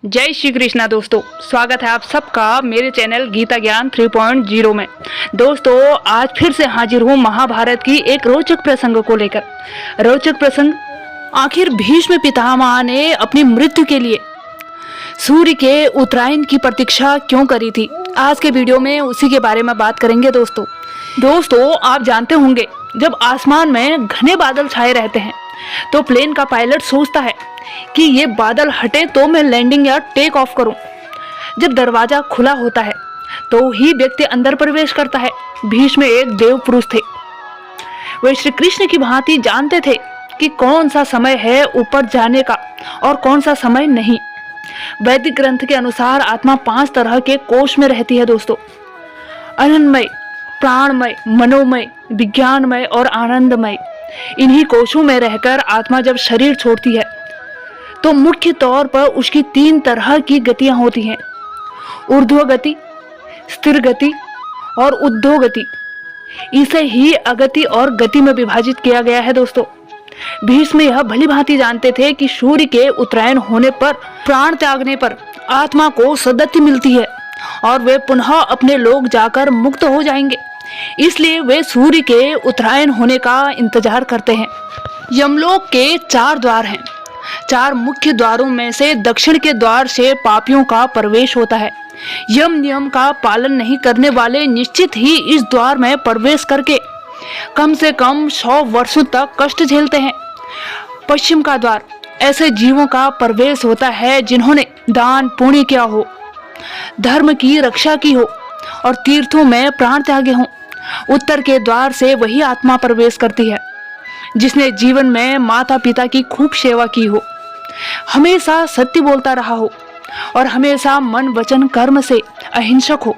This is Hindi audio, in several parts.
जय श्री कृष्णा दोस्तों, स्वागत है आप सबका मेरे चैनल गीता ज्ञान 3.0 में। दोस्तों, आज फिर से हाजिर हूँ महाभारत की एक रोचक प्रसंग को लेकर। रोचक प्रसंग, आखिर भीष्म पितामह ने अपनी मृत्यु के लिए सूर्य के उत्तरायण की प्रतीक्षा क्यों करी थी? आज के वीडियो में उसी के बारे में बात करेंगे। दोस्तों, आप जानते होंगे, जब आसमान में घने बादल छाए रहते हैं तो प्लेन का पायलट सोचता है कि ये बादल हटे तो मैं लैंडिंग या टेक ऑफ करूं। जब दरवाजा खुला होता है तो ही व्यक्ति अंदर प्रवेश करता है। भीष्म एक देव पुरुष थे। वे श्री कृष्ण की भांति जानते थे कि कौन सा समय है ऊपर जाने का और कौन सा समय नहीं। वैदिक ग्रंथ के अनुसार आत्मा 5 तरह के कोश में रहती है दोस्तों। अनन्मय, प्राणमय, मनोमय, विज्ञानमय और आनंदमय। इन्हीं कोशों में रहकर आत्मा जब शरीर छोड़ती है तो मुख्य तौर पर उसकी 3 तरह की गतियां होती हैं: ऊर्ध्व गति, स्थिर गति और उद्धो गति। इसे ही अगति और गति में विभाजित किया गया है दोस्तों। भीष्म यह भली भांति जानते थे कि सूर्य के उत्तरायण होने पर, प्राण त्यागने पर आत्मा को सद्गति मिलती है और वे पुनः अपने लोक जाकर मुक्त हो जाएंगे। इसलिए वे सूर्य के उत्तरायण होने का इंतजार करते हैं। यमलोक के 4 द्वार हैं। 4 मुख्य द्वारों में से दक्षिण के द्वार से पापियों का प्रवेश होता है। यम नियम का पालन नहीं करने वाले निश्चित ही इस द्वार में प्रवेश करके कम से कम 100 वर्षों तक कष्ट झेलते हैं। पश्चिम का द्वार ऐसे जीवों का प्रवेश होता है जिन्होंने दान पुण्य किया हो, धर्म की रक्षा की हो और तीर्थों में प्राण त्यागे हों। उत्तर के द्वार से वही आत्मा प्रवेश करती है जिसने जीवन में माता पिता की खूब सेवा की हो, हमेशा सत्य बोलता रहा हो और हमेशा मन वचन कर्म से अहिंसक हो।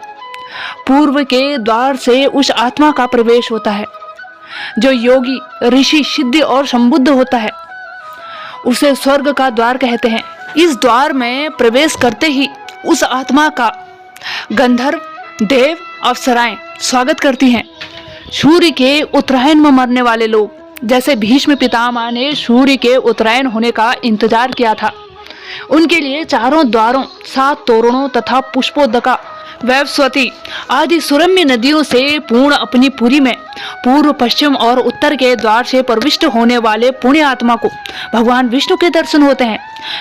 पूर्व के द्वार से उस आत्मा का प्रवेश होता है जो योगी, ऋषि, सिद्ध और संबुद्ध होता है। उसे स्वर्ग का द्वार कहते हैं। इस द्वार में प्रवेश करते ही उस आत्मा का गंधर्व, देव, अप्सराएं स्वागत करती हैं। सूर्य के उत्तरायण में मरने वाले लोग, जैसे भीष्म पितामह ने सूर्य के उत्तरायण होने का इंतजार किया था, उनके लिए चारों द्वारों, 7 तोरणों तथा पुष्पोदका, वैवस्वती आदि सुरम्य नदियों से पूर्ण अपनी पुरी में पूर्व, पश्चिम और उत्तर के द्वार से प्रविष्ट होने वाले पुण्य आत्मा को भगवान विष्णु के दर्शन होते हैं,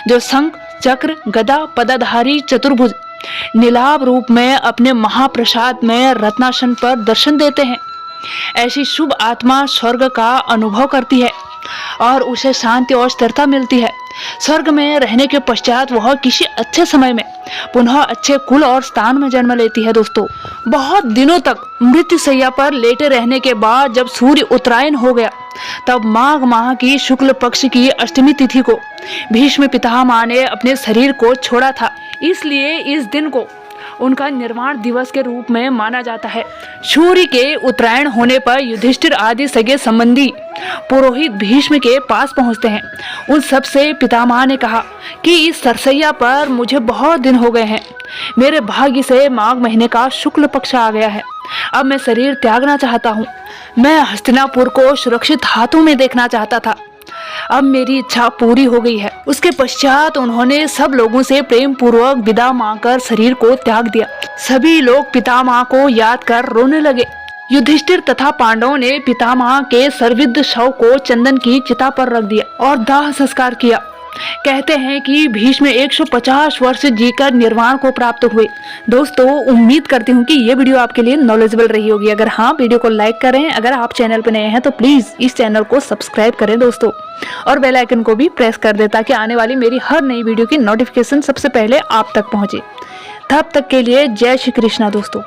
जो शंख, चक्र, गदा, पदाधारी चतुर्भुज नीलाभ रूप में अपने महाप्रसाद में रत्नासन पर दर्शन देते हैं। ऐसी शुभ आत्मा स्वर्ग का अनुभव करती है और उसे शांति और स्थिरता मिलती है। स्वर्ग में रहने के पश्चात वह किसी अच्छे समय में पुनः अच्छे कुल और स्थान में जन्म लेती है दोस्तों। बहुत दिनों तक मृत्यु शैया पर लेटे रहने के बाद जब सूर्य उत्तरायण हो गया, तब माघ माह की शुक्ल पक्ष की अष्टमी तिथि को भीष्म पितामह ने अपने शरीर को छोड़ा था। इसलिए इस दिन को उनका निर्वाण दिवस के रूप में माना जाता है। सूर्य के उत्तरायण होने पर युधिष्ठिर आदि सगे संबंधी पुरोहित भीष्म के पास पहुंचते हैं। उन सब से पितामह ने कहा कि इस सरसैया पर मुझे बहुत दिन हो गए हैं। मेरे भाग्य से माघ महीने का शुक्ल पक्ष आ गया है। अब मैं शरीर त्यागना चाहता हूँ। मैं हस्तिनापुर को सुरक्षित हाथों में देखना चाहता था। अब मेरी इच्छा पूरी हो गई है। उसके पश्चात उन्होंने सब लोगों से प्रेम पूर्वक विदा मांगकर शरीर को त्याग दिया। सभी लोग पितामह को याद कर रोने लगे। युधिष्ठिर तथा पांडवों ने पितामह के सर्विद्ध शव को चंदन की चिता पर रख दिया और दाह संस्कार किया। कहते हैं कि भीष्म 150 वर्ष जीकर निर्वाण को प्राप्त हुए। दोस्तों, उम्मीद करती हूँ कि ये वीडियो आपके लिए नॉलेजेबल रही होगी। अगर हाँ, वीडियो को लाइक करें। अगर आप चैनल पर नए हैं तो प्लीज इस चैनल को सब्सक्राइब करें दोस्तों, और बेल आइकन को भी प्रेस कर दें ताकि आने वाली मेरी हर नई वीडियो की नोटिफिकेशन सबसे पहले आप तक पहुंचे। तब तक के लिए जय श्री कृष्णा दोस्तों।